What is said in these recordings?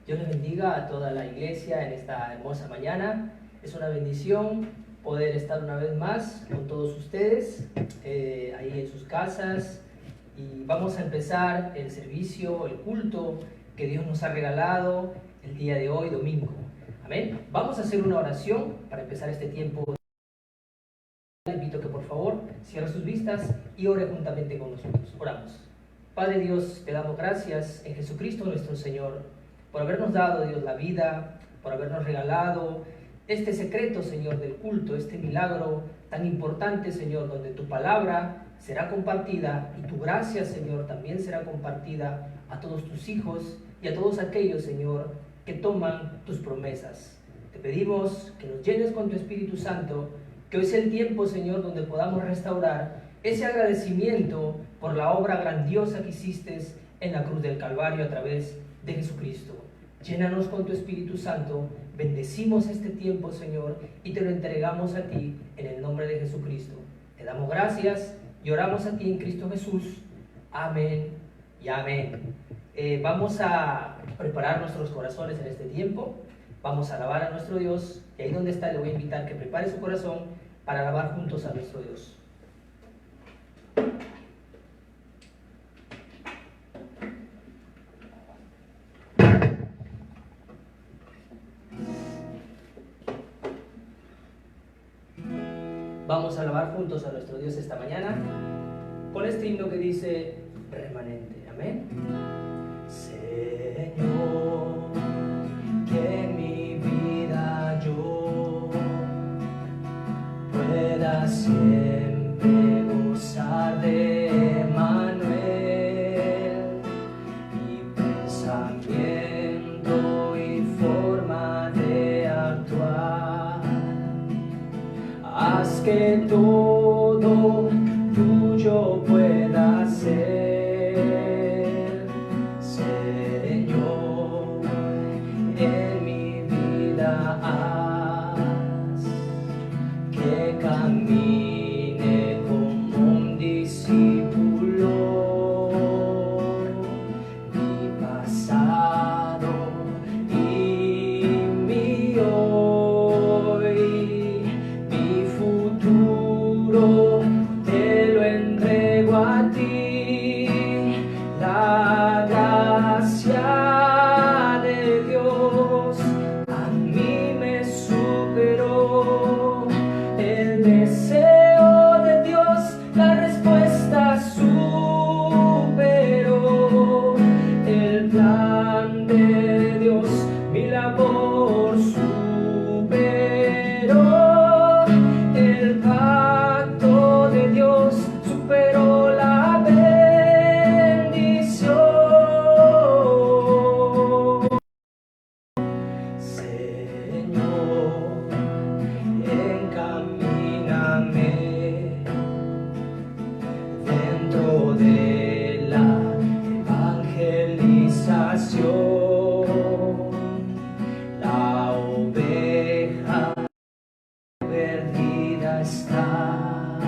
Dios les bendiga a toda la iglesia en esta hermosa mañana. Es una bendición poder estar una vez más con todos ustedes ahí en sus casas. Y vamos a empezar el servicio, el culto que Dios nos ha regalado el día de hoy, domingo. Amén. Vamos a hacer una oración para empezar este tiempo. Le invito a que por favor cierre sus vistas y ore juntamente con nosotros. Oramos. Padre Dios, te damos gracias en Jesucristo nuestro Señor por habernos dado, Dios, la vida, por habernos regalado este secreto, Señor, del culto, este milagro tan importante, Señor, donde tu palabra será compartida y tu gracia, Señor, también será compartida a todos tus hijos y a todos aquellos, Señor, que toman tus promesas. Te pedimos que nos llenes con tu Espíritu Santo, que hoy sea el tiempo, Señor, donde podamos restaurar ese agradecimiento por la obra grandiosa que hiciste en la cruz del Calvario a través de Jesucristo. Llénanos con tu Espíritu Santo, bendecimos este tiempo, Señor, y te lo entregamos a ti en el nombre de Jesucristo. Te damos gracias y oramos a ti en Cristo Jesús. Amén y amén. Vamos a preparar nuestros corazones en este tiempo. Vamos a alabar a nuestro Dios, y ahí donde está le voy a invitar que prepare su corazón para alabar juntos a nuestro Dios. Vamos a alabar juntos a nuestro Dios esta mañana con este himno que dice remanente. Amén. Señor, que en mi vida yo pueda siempre gozar de Emmanuel, mi pensamiento y forma de actuar. Haz que todo tuyo pueda ser, Señor, en mi vida haz que camine como un discípulo, mi pasado y mi hoy, mi futuro te lo entrego a ti. La gracia de Dios a mí me superó, el deseo de Dios la respuesta superó, el plan de Dios mi labor superó, el pacto de Dios superó la bendición. Señor, encamíname dentro de la evangelización, la oveja perdida está,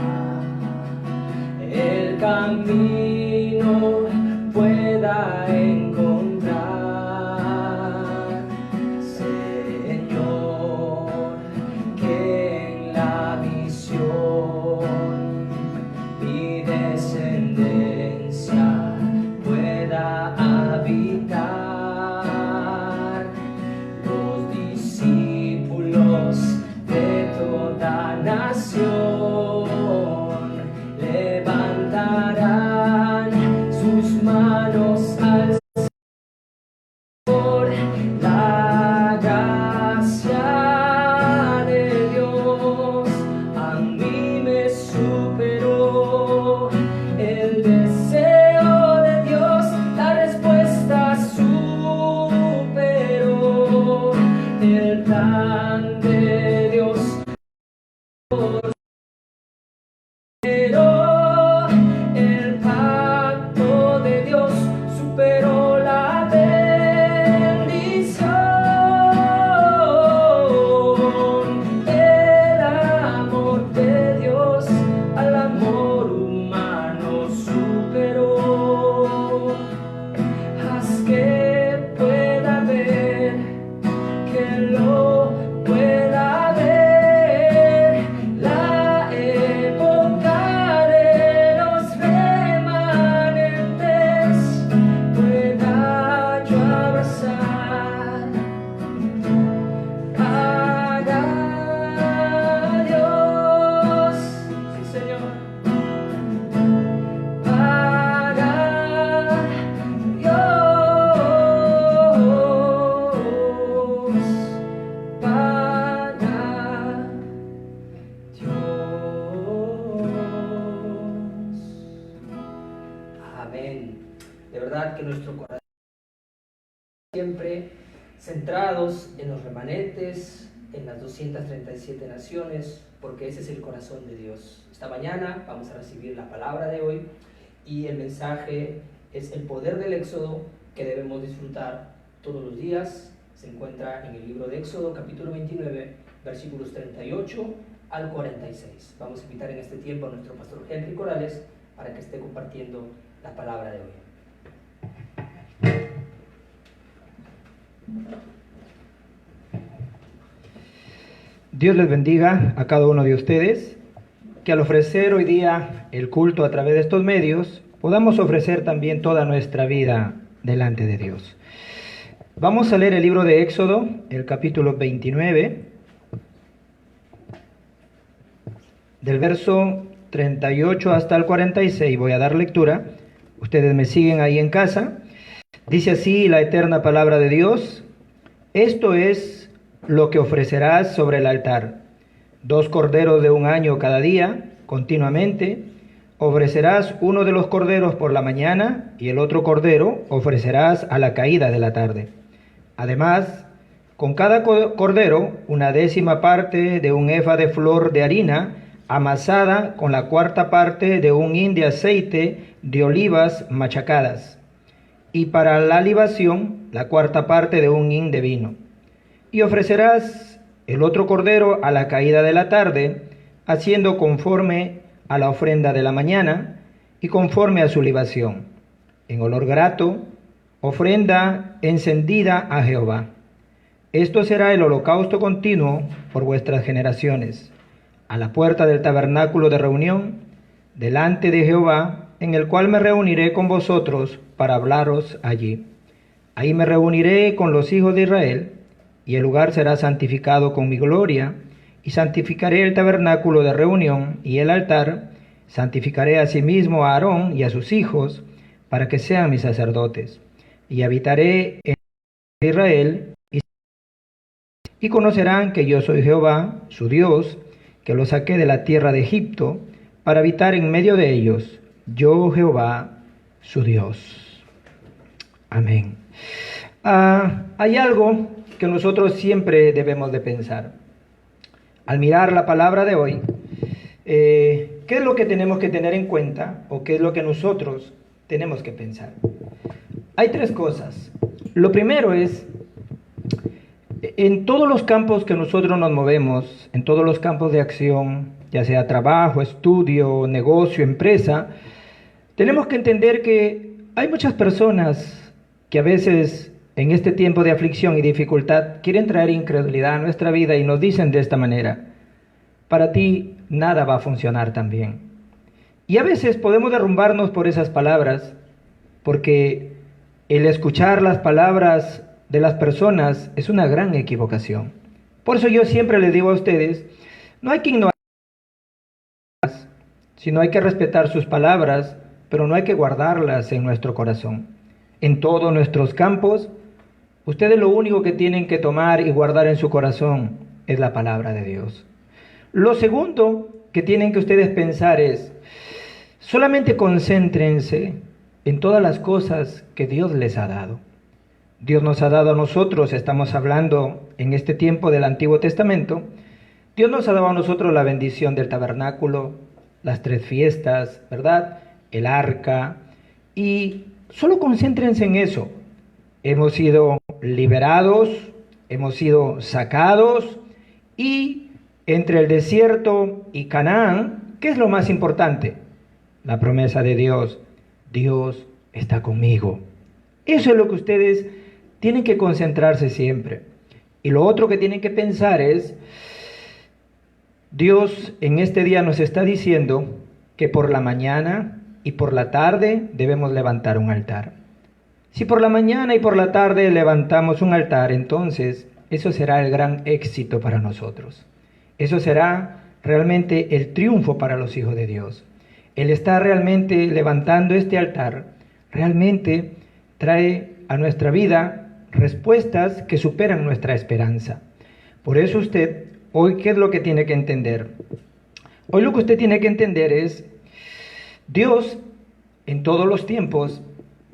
el camino pueda encontrar. Señor, que en la visión mi descendencia pueda habitar. siempre centrados en los remanentes, en las 237 naciones, porque ese es el corazón de Dios. Esta mañana vamos a recibir la palabra de hoy y el mensaje es el poder del Éxodo que debemos disfrutar todos los días. Se encuentra en el libro de Éxodo, capítulo 29, versículos 38 al 46. Vamos a invitar en este tiempo a nuestro pastor Henry Corrales para que esté compartiendo la palabra de hoy. Dios les bendiga a cada uno de ustedes, que al ofrecer hoy día el culto a través de estos medios, podamos ofrecer también toda nuestra vida delante de Dios. Vamos a leer el libro de Éxodo, el capítulo 29, del verso 38 hasta el 46. Voy a dar lectura, ustedes me siguen ahí en casa. Dice así la eterna palabra de Dios: esto es lo que ofrecerás sobre el altar: 2 corderos de 1 año cada día, continuamente. Ofrecerás uno de los corderos por la mañana y el otro cordero ofrecerás a la caída de la tarde. Además, con cada cordero, 1/10 parte de un efa de flor de harina amasada con la 1/4 parte de un hin de aceite de olivas machacadas. Y para la libación, la 1/4 parte de un hin de vino. Y ofrecerás el otro cordero a la caída de la tarde, haciendo conforme a la ofrenda de la mañana y conforme a su libación, en olor grato, ofrenda encendida a Jehová. Esto será el holocausto continuo por vuestras generaciones, a la puerta del tabernáculo de reunión, delante de Jehová, en el cual me reuniré con vosotros para hablaros allí. Ahí me reuniré con los hijos de Israel, y el lugar será santificado con mi gloria, y santificaré el tabernáculo de reunión y el altar. Santificaré asimismo a Aarón y a sus hijos, para que sean mis sacerdotes. Y habitaré en Israel, y conocerán que yo soy Jehová, su Dios, que los saqué de la tierra de Egipto, para habitar en medio de ellos, yo Jehová, su Dios. Amén. Hay algo que nosotros siempre debemos de pensar. Al mirar la palabra de hoy, ¿qué es lo que tenemos que tener en cuenta o qué es lo que nosotros tenemos que pensar? Hay 3 cosas. Lo primero es, en todos los campos que nosotros nos movemos, en todos los campos de acción, ya sea trabajo, estudio, negocio, empresa, tenemos que entender que hay muchas personas que a veces en este tiempo de aflicción y dificultad quieren traer incredulidad a nuestra vida y nos dicen de esta manera: para ti nada va a funcionar tan bien. Y a veces podemos derrumbarnos por esas palabras, porque el escuchar las palabras de las personas es una gran equivocación. Por eso yo siempre les digo a ustedes, no hay que ignorar, sino hay que respetar sus palabras, pero no hay que guardarlas en nuestro corazón. En todos nuestros campos, ustedes lo único que tienen que tomar y guardar en su corazón es la palabra de Dios. Lo segundo que tienen que ustedes pensar es, solamente concéntrense en todas las cosas que Dios les ha dado. Dios nos ha dado a nosotros, estamos hablando en este tiempo del Antiguo Testamento, Dios nos ha dado a nosotros la bendición del tabernáculo, las 3 fiestas, ¿verdad? El arca, y solo concéntrense en eso. Hemos sido liberados, hemos sido sacados, y entre el desierto y Canaán, ¿qué es lo más importante? La promesa de Dios: Dios está conmigo. Eso es lo que ustedes tienen que concentrarse siempre. Y lo otro que tienen que pensar es, Dios en este día nos está diciendo que por la mañana y por la tarde debemos levantar un altar. Si por la mañana y por la tarde levantamos un altar, entonces eso será el gran éxito para nosotros. Eso será realmente el triunfo para los hijos de Dios. El estar realmente levantando este altar realmente trae a nuestra vida respuestas que superan nuestra esperanza. Por eso usted, hoy, ¿qué es lo que tiene que entender? Hoy lo que usted tiene que entender es, Dios en todos los tiempos,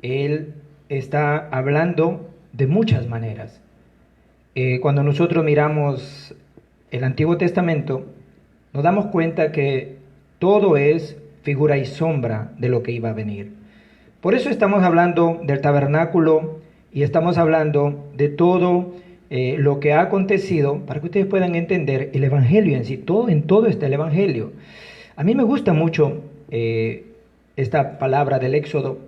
Él está hablando de muchas maneras. Cuando nosotros miramos el Antiguo Testamento, nos damos cuenta que todo es figura y sombra de lo que iba a venir. Por eso estamos hablando del tabernáculo y estamos hablando de todo lo que ha acontecido, para que ustedes puedan entender el Evangelio en sí. En todo está el Evangelio. A mí me gusta mucho esta palabra del Éxodo,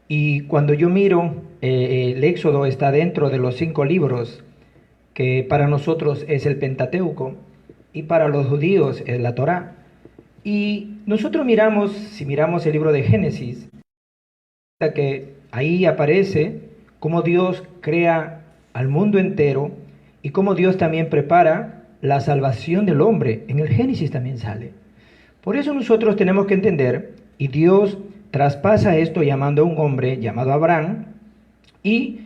y cuando yo miro, el Éxodo está dentro de los 5 libros, que para nosotros es el Pentateuco, y para los judíos es la Torá. Y nosotros miramos, si miramos el libro de Génesis, que ahí aparece cómo Dios crea al mundo entero y cómo Dios también prepara la salvación del hombre. En el Génesis también sale. Por eso nosotros tenemos que entender, y Dios traspasa esto llamando a un hombre llamado Abraham, y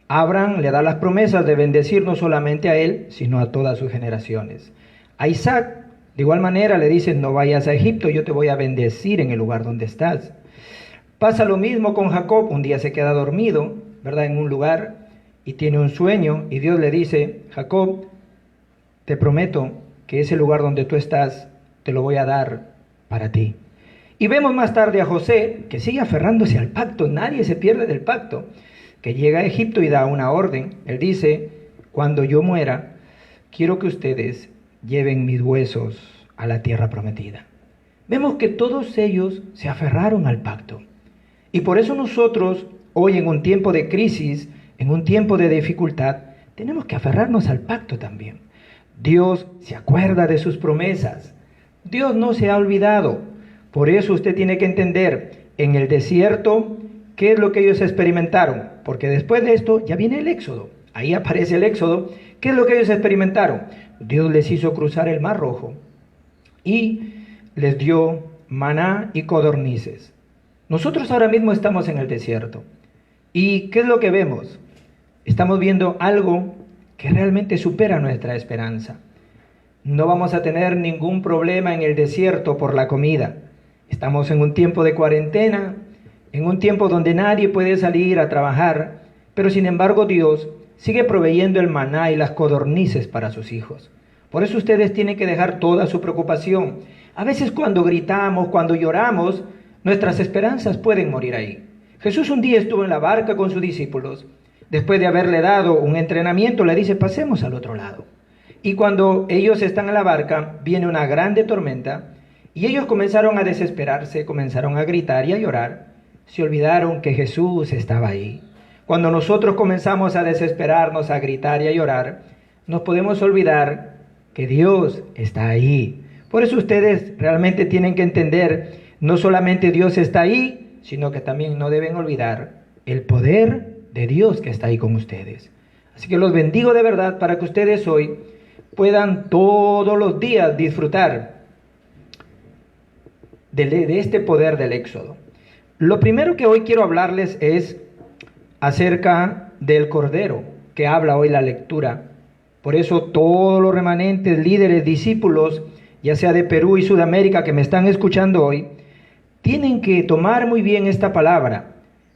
Abraham le da las promesas de bendecir no solamente a él, sino a todas sus generaciones. A Isaac, de igual manera, le dice: no vayas a Egipto, yo te voy a bendecir en el lugar donde estás. Pasa lo mismo con Jacob. Un día se queda dormido, ¿verdad?, en un lugar, y tiene un sueño, y Dios le dice: Jacob, te prometo que ese lugar donde tú estás, te lo voy a dar para ti. Y vemos más tarde a José, que sigue aferrándose al pacto. Nadie se pierde del pacto, que llega a Egipto y da una orden. Él dice: cuando yo muera, quiero que ustedes lleven mis huesos a la tierra prometida. Vemos que todos ellos se aferraron al pacto. Y por eso nosotros, hoy en un tiempo de crisis, en un tiempo de dificultad, tenemos que aferrarnos al pacto también. Dios se acuerda de sus promesas. Dios no se ha olvidado. Por eso usted tiene que entender, en el desierto, qué es lo que ellos experimentaron. Porque después de esto ya viene el Éxodo. Ahí aparece el Éxodo. ¿Qué es lo que ellos experimentaron? Dios les hizo cruzar el Mar Rojo y les dio maná y codornices. Nosotros ahora mismo estamos en el desierto. ¿Y qué es lo que vemos? Estamos viendo algo que realmente supera nuestra esperanza. No vamos a tener ningún problema en el desierto por la comida. Estamos en un tiempo de cuarentena, en un tiempo donde nadie puede salir a trabajar, pero sin embargo Dios sigue proveyendo el maná y las codornices para sus hijos. Por eso ustedes tienen que dejar toda su preocupación. A veces cuando gritamos, cuando lloramos, nuestras esperanzas pueden morir ahí. Jesús un día estuvo en la barca con sus discípulos. Después de haberle dado un entrenamiento, le dice: pasemos al otro lado. Y cuando ellos están en la barca, viene una grande tormenta, y ellos comenzaron a desesperarse, comenzaron a gritar y a llorar. Se olvidaron que Jesús estaba ahí. Cuando nosotros comenzamos a desesperarnos, a gritar y a llorar, nos podemos olvidar que Dios está ahí. Por eso ustedes realmente tienen que entender, no solamente Dios está ahí, sino que también no deben olvidar el poder de Dios que está ahí con ustedes. Así que los bendigo de verdad para que ustedes hoy puedan todos los días disfrutar de este poder del Éxodo. Lo primero que hoy quiero hablarles es acerca del Cordero, que habla hoy la lectura. Por eso todos los remanentes, líderes, discípulos, ya sea de Perú y Sudamérica, que me están escuchando hoy, tienen que tomar muy bien esta palabra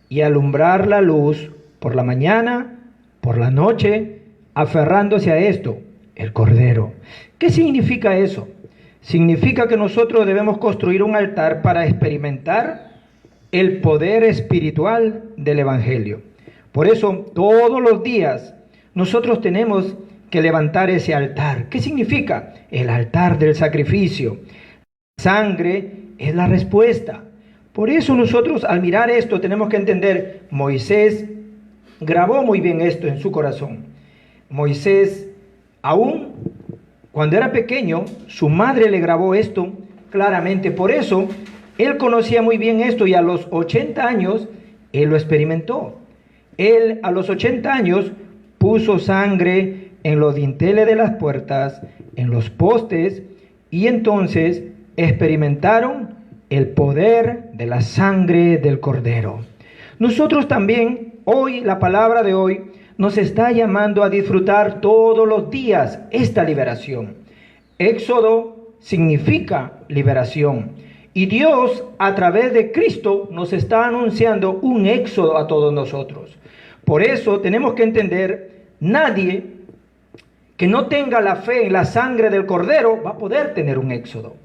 y alumbrar la luz por la mañana, por la noche, aferrándose a esto, el Cordero. ¿Qué significa eso? Significa que nosotros debemos construir un altar para experimentar el poder espiritual del Evangelio. Por eso, todos los días, nosotros tenemos que levantar ese altar. ¿Qué significa? El altar del sacrificio. Sangre es la respuesta. Por eso nosotros, al mirar esto, tenemos que entender, Moisés grabó muy bien esto en su corazón. Moisés, aún cuando era pequeño, su madre le grabó esto claramente. Por eso, él conocía muy bien esto y a los 80 años, él lo experimentó. Él a los 80 años puso sangre en los dinteles de las puertas, en los postes, y entonces experimentaron el poder de la sangre del Cordero. Nosotros también, hoy, la palabra de hoy, nos está llamando a disfrutar todos los días esta liberación. Éxodo significa liberación. Y Dios, a través de Cristo, nos está anunciando un éxodo a todos nosotros. Por eso tenemos que entender, nadie que no tenga la fe en la sangre del Cordero va a poder tener un éxodo.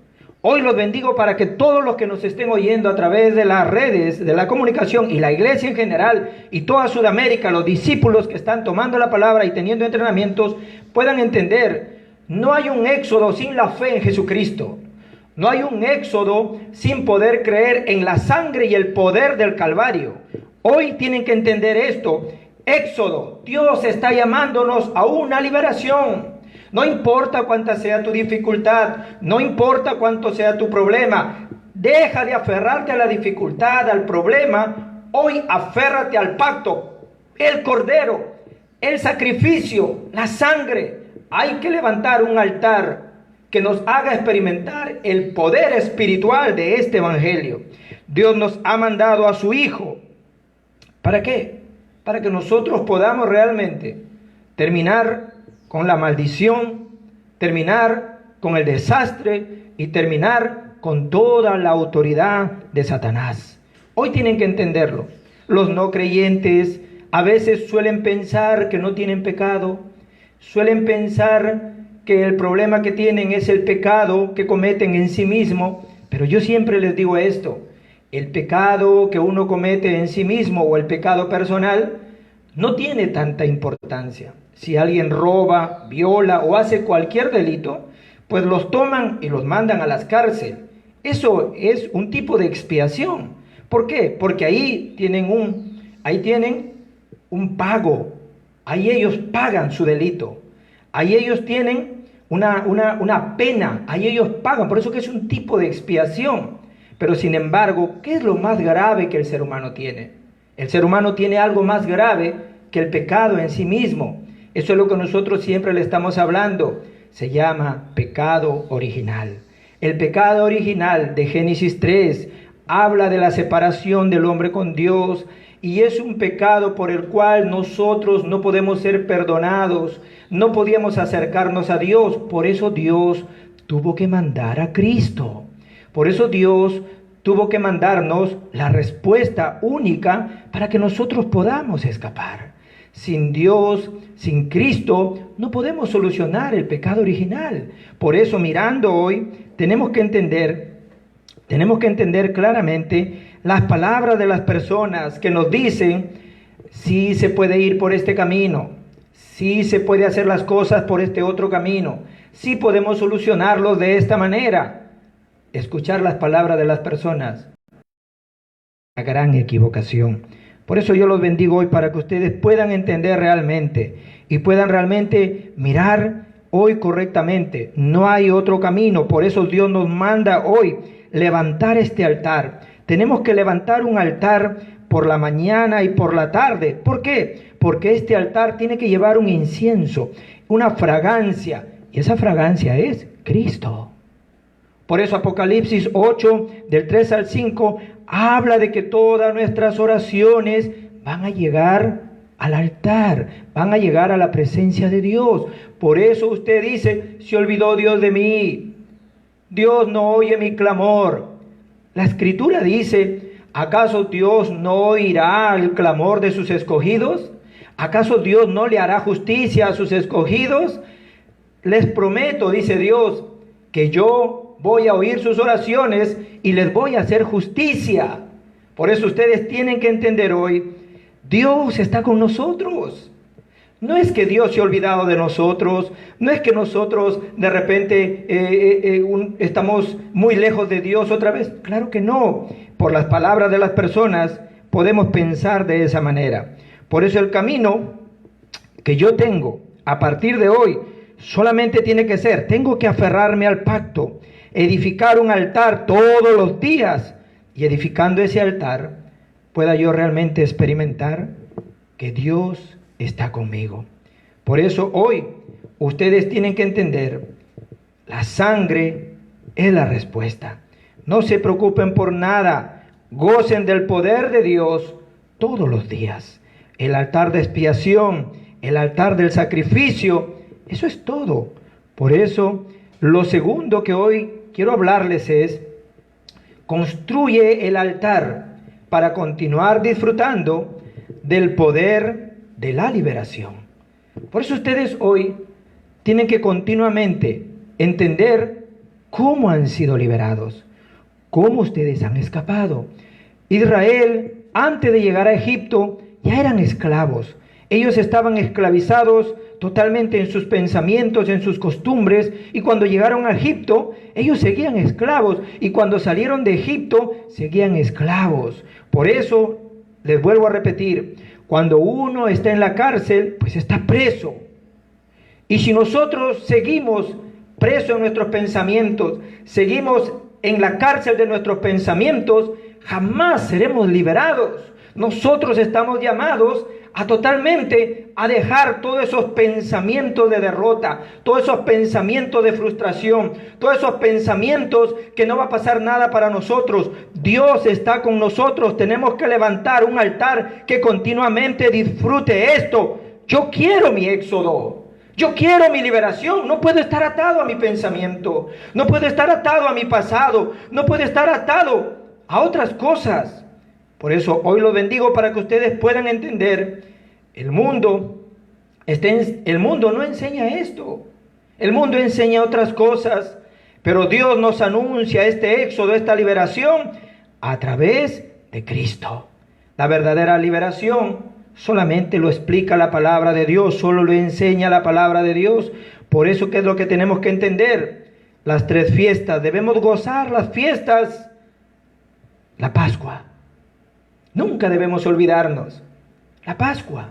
Hoy los bendigo para que todos los que nos estén oyendo a través de las redes, de la comunicación y la iglesia en general y toda Sudamérica, los discípulos que están tomando la palabra y teniendo entrenamientos, puedan entender, no hay un éxodo sin la fe en Jesucristo. No hay un éxodo sin poder creer en la sangre y el poder del Calvario. Hoy tienen que entender esto. Éxodo, Dios está llamándonos a una liberación. No importa cuánta sea tu dificultad, no importa cuánto sea tu problema, deja de aferrarte a la dificultad, al problema. Hoy aférrate al pacto, el Cordero, el sacrificio, la sangre. Hay que levantar un altar que nos haga experimentar el poder espiritual de este evangelio. Dios nos ha mandado a su Hijo. ¿Para qué? Para que nosotros podamos realmente terminar con la maldición, terminar con el desastre y terminar con toda la autoridad de Satanás. Hoy tienen que entenderlo. Los no creyentes a veces suelen pensar que no tienen pecado, suelen pensar que el problema que tienen es el pecado que cometen en sí mismo, pero yo siempre les digo esto, el pecado que uno comete en sí mismo o el pecado personal no tiene tanta importancia. Si alguien roba, viola o hace cualquier delito, pues los toman y los mandan a las cárceles. Eso es un tipo de expiación. ¿Por qué? Porque ahí tienen un pago. Ahí ellos pagan su delito. Ahí ellos tienen una pena. Ahí ellos pagan. Por eso que es un tipo de expiación. Pero sin embargo, ¿qué es lo más grave que el ser humano tiene? El ser humano tiene algo más grave que el pecado en sí mismo. Eso es lo que nosotros siempre le estamos hablando. Se llama pecado original. El pecado original de Génesis 3 habla de la separación del hombre con Dios y es un pecado por el cual nosotros no podemos ser perdonados, no podíamos acercarnos a Dios. Por eso Dios tuvo que mandar a Cristo. Por eso Dios tuvo que mandarnos la respuesta única para que nosotros podamos escapar. Sin Dios, sin Cristo, no podemos solucionar el pecado original. Por eso, mirando hoy, tenemos que entender claramente las palabras de las personas que nos dicen, sí se puede ir por este camino, sí se puede hacer las cosas por este otro camino, sí podemos solucionarlos de esta manera. Escuchar las palabras de las personas, una gran equivocación. Por eso yo los bendigo hoy para que ustedes puedan entender realmente y puedan realmente mirar hoy correctamente. No hay otro camino. Por eso Dios nos manda hoy levantar este altar. Tenemos que levantar un altar por la mañana y por la tarde. ¿Por qué? Porque este altar tiene que llevar un incienso, una fragancia. Y esa fragancia es Cristo. Por eso Apocalipsis 8, del 3 al 5, habla de que todas nuestras oraciones van a llegar al altar, van a llegar a la presencia de Dios. Por eso usted dice, se olvidó Dios de mí, Dios no oye mi clamor. La Escritura dice, ¿acaso Dios no oirá el clamor de sus escogidos? ¿Acaso Dios no le hará justicia a sus escogidos? Les prometo, dice Dios, que yo voy a oír sus oraciones y les voy a hacer justicia. Por eso ustedes tienen que entender hoy, Dios está con nosotros. No es que Dios se ha olvidado de nosotros, no es que nosotros de repente estamos muy lejos de Dios otra vez. Claro que no. Por las palabras de las personas podemos pensar de esa manera. Por eso el camino que yo tengo a partir de hoy solamente tiene que ser, tengo que aferrarme al pacto, edificar un altar todos los días y edificando ese altar pueda yo realmente experimentar que Dios está conmigo. Por eso hoy ustedes tienen que entender, la sangre es la respuesta. No se preocupen por nada, gocen del poder de Dios todos los días. El altar de expiación, el altar del sacrificio, eso es todo. Por eso, lo segundo que hoy quiero hablarles es, construye el altar para continuar disfrutando del poder de la liberación. Por eso ustedes hoy tienen que continuamente entender cómo han sido liberados, cómo ustedes han escapado. Israel, antes de llegar a Egipto, ya eran esclavos. Ellos estaban esclavizados totalmente en sus pensamientos, en sus costumbres, y cuando llegaron a Egipto, ellos seguían esclavos, y cuando salieron de Egipto, seguían esclavos. Por eso, les vuelvo a repetir, cuando uno está en la cárcel, pues está preso. Y si nosotros seguimos presos en nuestros pensamientos, seguimos en la cárcel de nuestros pensamientos, jamás seremos liberados. Nosotros estamos llamados a totalmente a dejar todos esos pensamientos de derrota, todos esos pensamientos de frustración, todos esos pensamientos que no va a pasar nada para nosotros. Dios está con nosotros. Tenemos que levantar un altar que continuamente disfrute esto. Yo quiero mi éxodo. Yo quiero mi liberación. No puedo estar atado a mi pensamiento. No puedo estar atado a mi pasado. No puedo estar atado a otras cosas. Por eso hoy los bendigo para que ustedes puedan entender. El mundo no enseña esto. El mundo enseña otras cosas. Pero Dios nos anuncia este éxodo, esta liberación a través de Cristo. La verdadera liberación solamente lo explica la palabra de Dios, solo lo enseña la palabra de Dios. Por eso, ¿qué es lo que tenemos que entender? Las 3 fiestas, debemos gozar las fiestas. La Pascua, nunca debemos olvidarnos. La Pascua.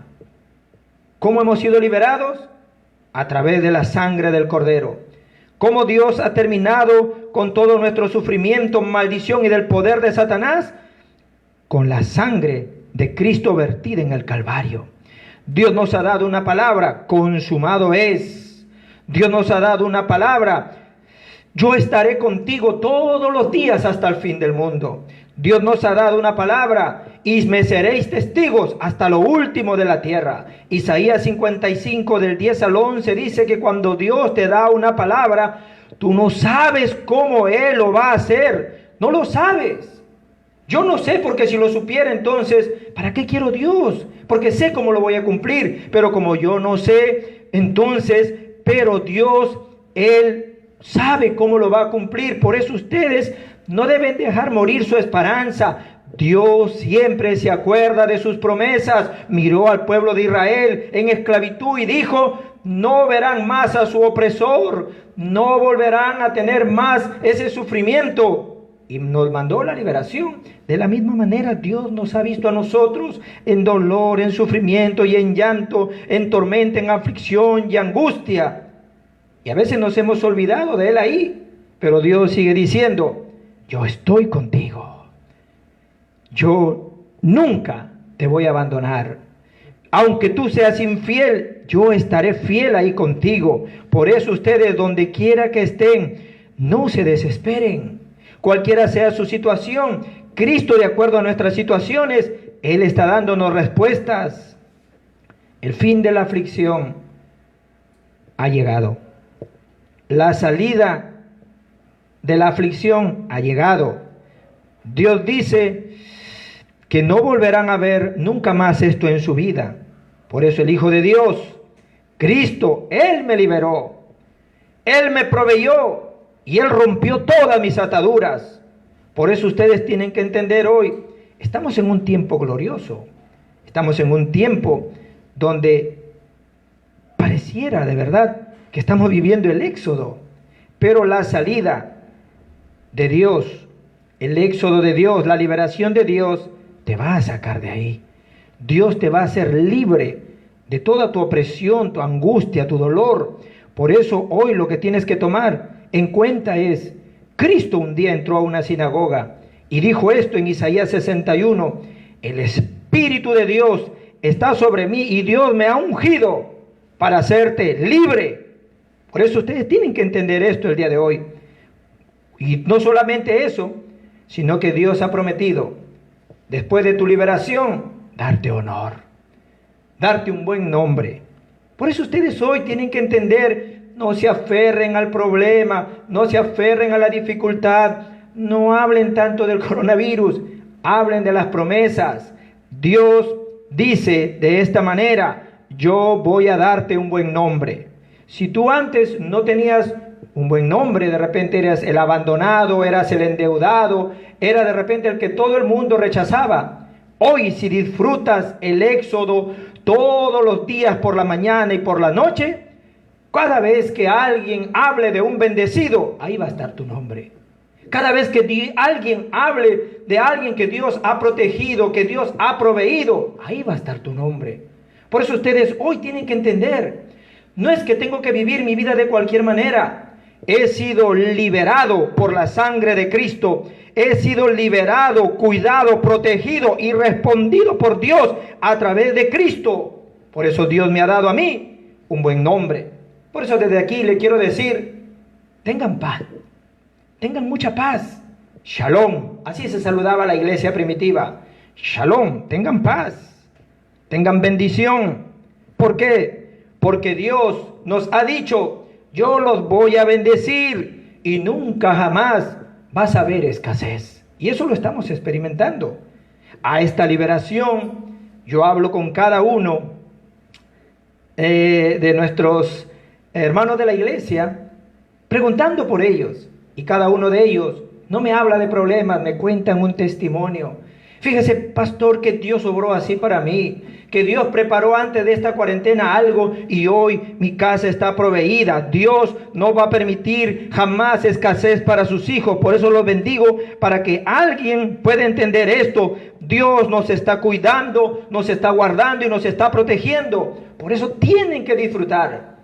¿Cómo hemos sido liberados? A través de la sangre del Cordero. ¿Cómo Dios ha terminado con todo nuestro sufrimiento, maldición y del poder de Satanás? Con la sangre de Cristo vertida en el Calvario. Dios nos ha dado una palabra, consumado es. Dios nos ha dado una palabra, yo estaré contigo todos los días hasta el fin del mundo. Dios nos ha dado una palabra, y me seréis testigos hasta lo último de la tierra. Isaías 55 del 10 al 11 dice que cuando Dios te da una palabra, tú no sabes cómo Él lo va a hacer. No lo sabes. Yo no sé, porque si lo supiera, entonces, ¿para qué quiero Dios? Porque sé cómo lo voy a cumplir, pero como yo no sé, entonces, pero Dios, Él sabe cómo lo va a cumplir. Por eso ustedes no deben dejar morir su esperanza. Dios siempre se acuerda de sus promesas. Miró al pueblo de Israel en esclavitud y dijo, no verán más a su opresor, no volverán a tener más ese sufrimiento. Y nos mandó la liberación. De la misma manera, Dios nos ha visto a nosotros en dolor, en sufrimiento y en llanto, en tormenta, en aflicción y angustia. Y a veces nos hemos olvidado de Él ahí. Pero Dios sigue diciendo, yo estoy contigo. Yo nunca te voy a abandonar. Aunque tú seas infiel, yo estaré fiel ahí contigo. Por eso ustedes, donde quiera que estén, no se desesperen. Cualquiera sea su situación, Cristo, de acuerdo a nuestras situaciones, Él está dándonos respuestas. El fin de la aflicción ha llegado. La salida de la aflicción ha llegado. Dios dice que no volverán a ver nunca más esto en su vida. Por eso el Hijo de Dios, Cristo, Él me liberó. Él me proveyó. Y Él rompió todas mis ataduras. Por eso ustedes tienen que entender hoy, estamos en un tiempo glorioso. Estamos en un tiempo donde pareciera de verdad que estamos viviendo el éxodo. Pero la salida de Dios, el éxodo de Dios, la liberación de Dios, te va a sacar de ahí. Dios te va a hacer libre de toda tu opresión, tu angustia, tu dolor. Por eso hoy lo que tienes que tomar en cuenta es, Cristo un día entró a una sinagoga y dijo esto en Isaías 61, el Espíritu de Dios está sobre mí y Dios me ha ungido para hacerte libre. Por eso ustedes tienen que entender esto el día de hoy. Y no solamente eso, sino que Dios ha prometido, después de tu liberación, darte honor, darte un buen nombre. Por eso ustedes hoy tienen que entender, no se aferren al problema, no se aferren a la dificultad, no hablen tanto del coronavirus, hablen de las promesas. Dios dice de esta manera: yo voy a darte un buen nombre. Si tú antes no tenías un buen nombre, de repente eras el abandonado, eras el endeudado, era de repente el que todo el mundo rechazaba. Hoy, si disfrutas el éxodo todos los días por la mañana y por la noche, cada vez que alguien hable de un bendecido, ahí va a estar tu nombre. Cada vez que alguien hable de alguien que Dios ha protegido, que Dios ha proveído, ahí va a estar tu nombre. Por eso ustedes hoy tienen que entender, no es que tengo que vivir mi vida de cualquier manera. He sido liberado por la sangre de Cristo. He sido liberado, cuidado, protegido y respondido por Dios a través de Cristo. Por eso Dios me ha dado a mí un buen nombre. Por eso desde aquí le quiero decir, tengan paz, tengan mucha paz. Shalom, así se saludaba la iglesia primitiva. Shalom, tengan paz, tengan bendición. ¿Por qué? Porque Dios nos ha dicho: yo los voy a bendecir y nunca jamás vas a ver escasez. Y eso lo estamos experimentando. A esta liberación yo hablo con cada uno de nuestros hermanos de la iglesia, preguntando por ellos. Y cada uno de ellos no me habla de problemas, me cuentan un testimonio. Fíjese, pastor, que Dios obró así para mí, que Dios preparó antes de esta cuarentena algo y hoy mi casa está proveída. Dios no va a permitir jamás escasez para sus hijos. Por eso los bendigo, para que alguien pueda entender esto. Dios nos está cuidando, nos está guardando y nos está protegiendo. Por eso tienen que disfrutar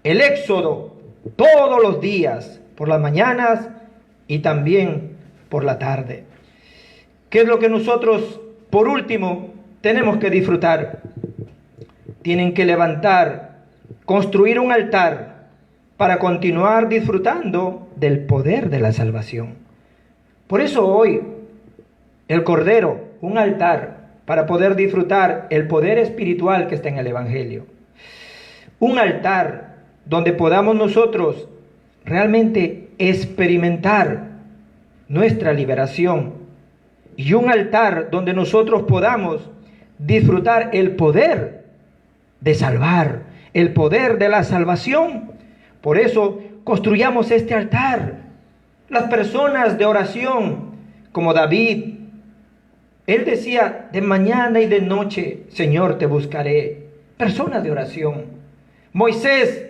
el éxodo todos los días, por las mañanas y también por la tarde. ¿Qué es lo que nosotros, por último, tenemos que disfrutar? Tienen que levantar, construir un altar para continuar disfrutando del poder de la salvación. Por eso hoy, el Cordero, un altar para poder disfrutar el poder espiritual que está en el Evangelio. Un altar donde podamos nosotros realmente experimentar nuestra liberación. Y un altar donde nosotros podamos disfrutar el poder de salvar, el poder de la salvación. Por eso construyamos este altar. Las personas de oración, como David, él decía: de mañana y de noche, Señor, te buscaré. Personas de oración. Moisés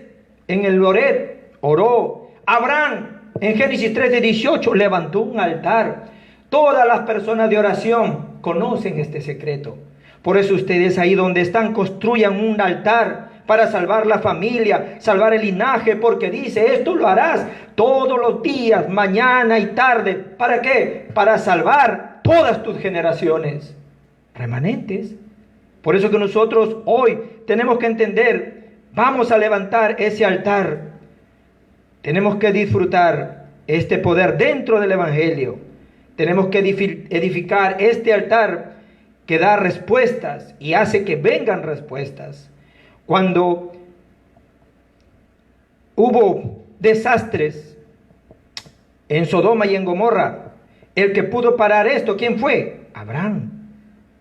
en el Horeb oró. Abraham en Génesis 13:18 levantó un altar. Todas las personas de oración conocen este secreto. Por eso ustedes ahí donde están construyan un altar para salvar la familia, salvar el linaje, porque dice: esto lo harás todos los días, mañana y tarde. ¿Para qué? Para salvar todas tus generaciones remanentes. Por eso que nosotros hoy tenemos que entender, vamos a levantar ese altar. Tenemos que disfrutar este poder dentro del Evangelio. Tenemos que edificar este altar que da respuestas y hace que vengan respuestas. Cuando hubo desastres en Sodoma y en Gomorra, el que pudo parar esto, ¿quién fue? Abraham.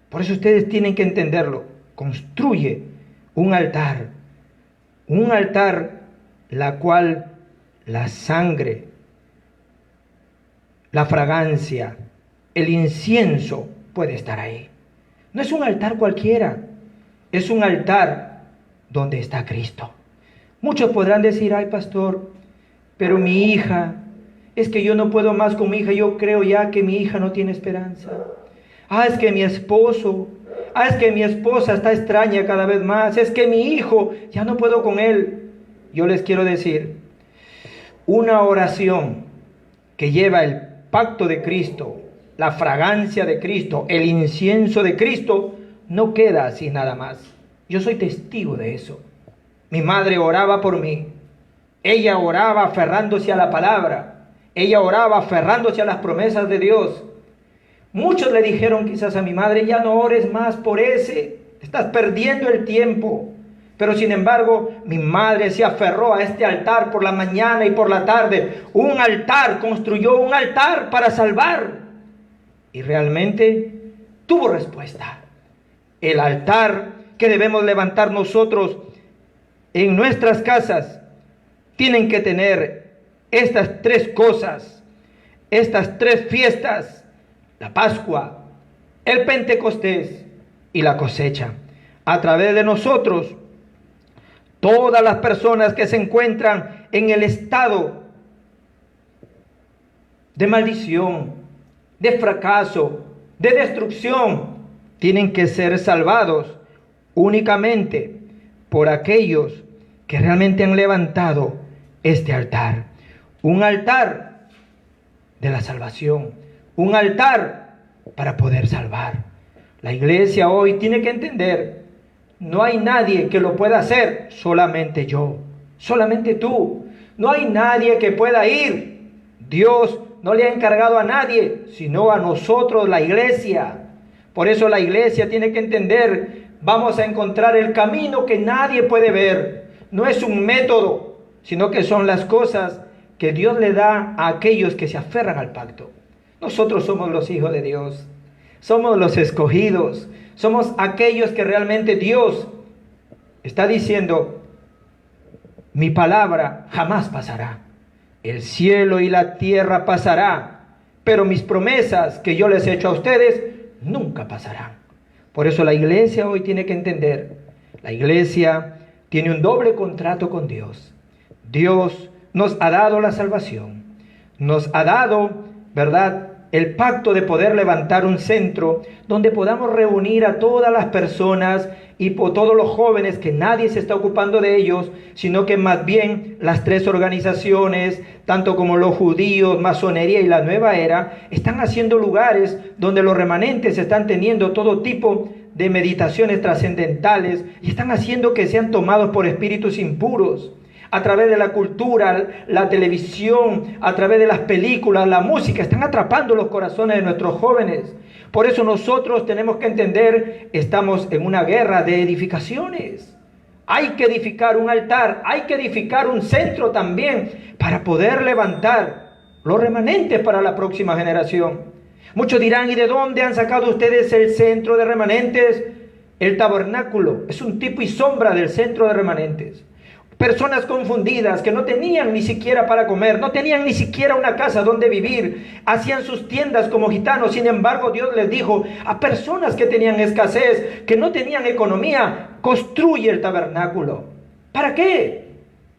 Por eso ustedes tienen que entenderlo. Construye un altar la cual la sangre, la fragancia, el incienso puede estar ahí. No es un altar cualquiera, es un altar donde está Cristo. Muchos podrán decir: ay, pastor, pero mi hija, es que yo no puedo más con mi hija, yo creo ya que mi hija no tiene esperanza. Es que mi esposo, es que mi esposa está extraña cada vez más, es que mi hijo, ya no puedo con él. Yo les quiero decir, una oración que lleva el pacto de Cristo, la fragancia de Cristo, el incienso de Cristo, no queda así nada más. Yo soy testigo de eso. Mi madre oraba por mí. Ella oraba aferrándose a la palabra. Ella oraba aferrándose a las promesas de Dios. Muchos le dijeron quizás a mi madre: ya no ores más por ese, estás perdiendo el tiempo. Pero sin embargo, mi madre se aferró a este altar por la mañana y por la tarde. Un altar, construyó un altar para salvar. Y realmente tuvo respuesta. El altar que debemos levantar nosotros en nuestras casas tienen que tener estas tres cosas, estas tres fiestas: la Pascua, el Pentecostés y la cosecha. A través de nosotros, todas las personas que se encuentran en el estado de maldición, de fracaso, de destrucción, tienen que ser salvados únicamente por aquellos que realmente han levantado este altar. Un altar de la salvación, un altar para poder salvar. La iglesia hoy tiene que entender: no hay nadie que lo pueda hacer, solamente yo, solamente tú. No hay nadie que pueda ir. Dios no le ha encargado a nadie, sino a nosotros, la iglesia. Por eso la iglesia tiene que entender: vamos a encontrar el camino que nadie puede ver. No es un método, sino que son las cosas que Dios le da a aquellos que se aferran al pacto. Nosotros somos los hijos de Dios, somos los escogidos, somos aquellos que realmente Dios está diciendo: mi palabra jamás pasará. El cielo y la tierra pasará, pero mis promesas que yo les he hecho a ustedes nunca pasarán. Por eso la iglesia hoy tiene que entender: la iglesia tiene un doble contrato con Dios. Dios nos ha dado la salvación, nos ha dado, ¿verdad?, el pacto de poder levantar un centro donde podamos reunir a todas las personas y por todos los jóvenes, que nadie se está ocupando de ellos, sino que más bien las tres organizaciones, tanto como los judíos, masonería y la nueva era, están haciendo lugares donde los remanentes están teniendo todo tipo de meditaciones trascendentales y están haciendo que sean tomados por espíritus impuros. A través de la cultura, la televisión, a través de las películas, la música, están atrapando los corazones de nuestros jóvenes. Por eso nosotros tenemos que entender: estamos en una guerra de edificaciones. Hay que edificar un altar, hay que edificar un centro también para poder levantar los remanentes para la próxima generación. Muchos dirán: ¿y de dónde han sacado ustedes el centro de remanentes? El tabernáculo es un tipo y sombra del centro de remanentes. Personas confundidas que no tenían ni siquiera para comer, no tenían ni siquiera una casa donde vivir, hacían sus tiendas como gitanos. Sin embargo, Dios les dijo a personas que tenían escasez, que no tenían economía: construye el tabernáculo. ¿Para qué?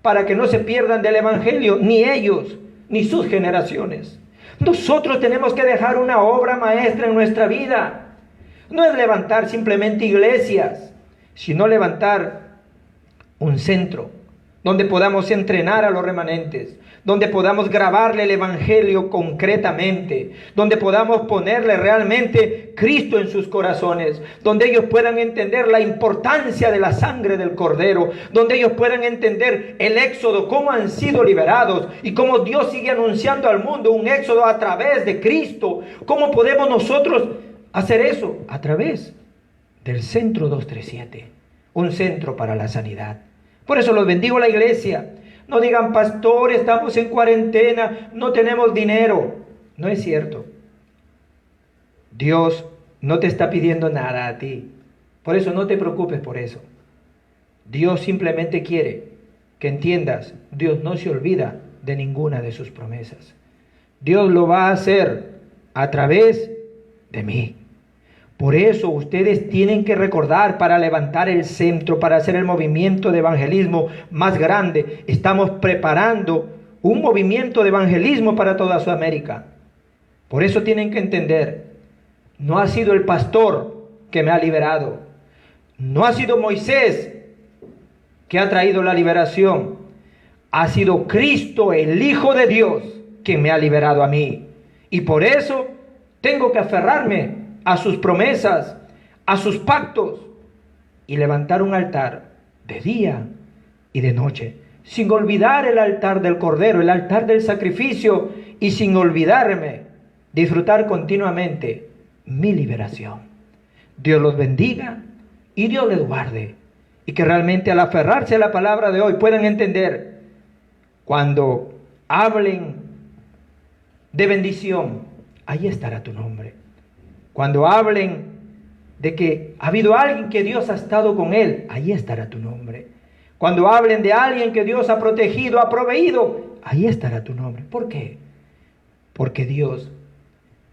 Para que no se pierdan del evangelio, ni ellos, ni sus generaciones. Nosotros tenemos que dejar una obra maestra en nuestra vida. No es levantar simplemente iglesias, sino levantar un centro donde podamos entrenar a los remanentes, donde podamos grabarle el evangelio concretamente, donde podamos ponerle realmente Cristo en sus corazones, donde ellos puedan entender la importancia de la sangre del Cordero, donde ellos puedan entender el éxodo, cómo han sido liberados y cómo Dios sigue anunciando al mundo un éxodo a través de Cristo. ¿Cómo podemos nosotros hacer eso? A través del Centro 237, un centro para la sanidad. Por eso los bendigo a la iglesia. No digan: pastor, estamos en cuarentena, no tenemos dinero. No es cierto. Dios no te está pidiendo nada a ti. Por eso no te preocupes por eso. Dios simplemente quiere que entiendas: Dios no se olvida de ninguna de sus promesas. Dios lo va a hacer a través de mí. Por eso ustedes tienen que recordar: para levantar el centro, para hacer el movimiento de evangelismo más grande, estamos preparando un movimiento de evangelismo para toda Sudamérica. Por eso tienen que entender: no ha sido el pastor que me ha liberado, no ha sido Moisés que ha traído la liberación, ha sido Cristo, el Hijo de Dios, quien me ha liberado a mí. Y por eso tengo que aferrarme a sus promesas, a sus pactos, y levantar un altar de día y de noche, sin olvidar el altar del Cordero, el altar del sacrificio, y sin olvidarme disfrutar continuamente mi liberación. Dios los bendiga y Dios les guarde, y que realmente al aferrarse a la palabra de hoy puedan entender: cuando hablen de bendición, ahí estará tu nombre. Cuando hablen de que ha habido alguien que Dios ha estado con él, ahí estará tu nombre. Cuando hablen de alguien que Dios ha protegido, ha proveído, ahí estará tu nombre. ¿Por qué? Porque Dios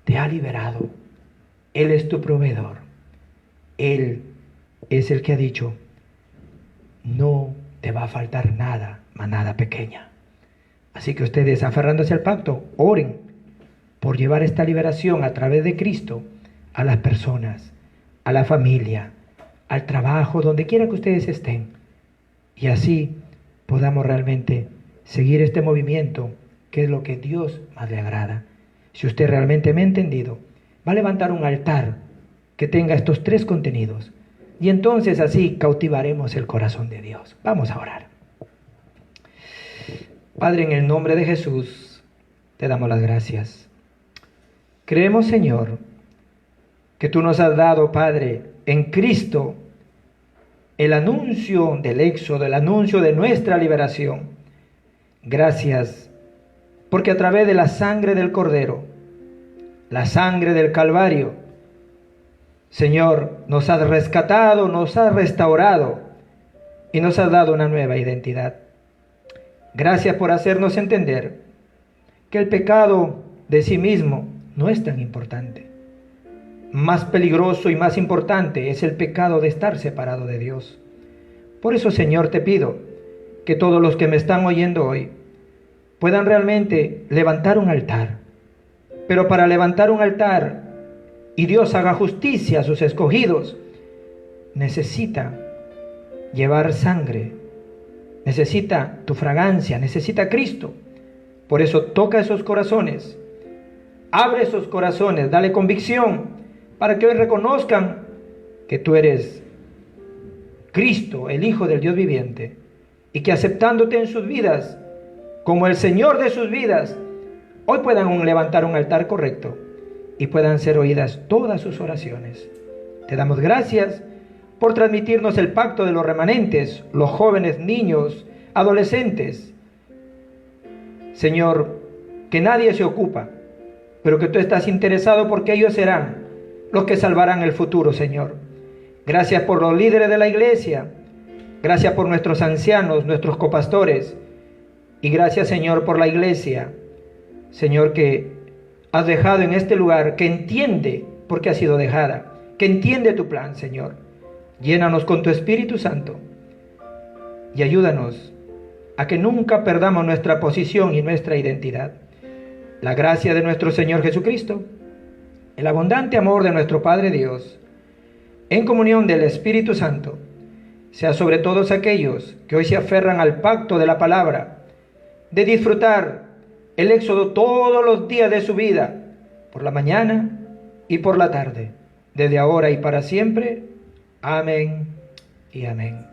te ha liberado. Él es tu proveedor. Él es el que ha dicho, no te va a faltar nada, manada pequeña. Así que ustedes, aferrándose al pacto, oren por llevar esta liberación a través de Cristo a las personas, a la familia, al trabajo, donde quiera que ustedes estén. Y así podamos realmente seguir este movimiento, que es lo que Dios más le agrada. Si usted realmente me ha entendido, va a levantar un altar que tenga estos 3 contenidos. Y entonces así cautivaremos el corazón de Dios. Vamos a orar. Padre, en el nombre de Jesús, te damos las gracias. Creemos, Señor, que tú nos has dado, Padre, en Cristo, el anuncio del éxodo, el anuncio de nuestra liberación. Gracias, porque a través de la sangre del Cordero, la sangre del Calvario, Señor, nos has rescatado, nos has restaurado y nos has dado una nueva identidad. Gracias por hacernos entender que el pecado de sí mismo no es tan importante. Más peligroso y más importante es el pecado de estar separado de Dios. Por eso, Señor, te pido que todos los que me están oyendo hoy puedan realmente levantar un altar. Pero para levantar un altar y Dios haga justicia a sus escogidos, necesita llevar sangre, necesita tu fragancia, necesita Cristo. Por eso toca esos corazones, abre esos corazones, dale convicción, para que hoy reconozcan que tú eres Cristo, el Hijo del Dios viviente, y que aceptándote en sus vidas, como el Señor de sus vidas, hoy puedan levantar un altar correcto y puedan ser oídas todas sus oraciones. Te damos gracias por transmitirnos el pacto de los remanentes, los jóvenes, niños, adolescentes. Señor, que nadie se ocupa, pero que tú estás interesado porque ellos serán los que salvarán el futuro, Señor. Gracias por los líderes de la iglesia, gracias por nuestros ancianos, nuestros copastores, y gracias, Señor, por la iglesia, Señor, que has dejado en este lugar, que entiende por qué ha sido dejada, que entiende tu plan, Señor. Llénanos con tu Espíritu Santo y ayúdanos a que nunca perdamos nuestra posición y nuestra identidad. La gracia de nuestro Señor Jesucristo, el abundante amor de nuestro Padre Dios, en comunión del Espíritu Santo, sea sobre todos aquellos que hoy se aferran al pacto de la palabra, de disfrutar el éxodo todos los días de su vida, por la mañana y por la tarde, desde ahora y para siempre. Amén y amén.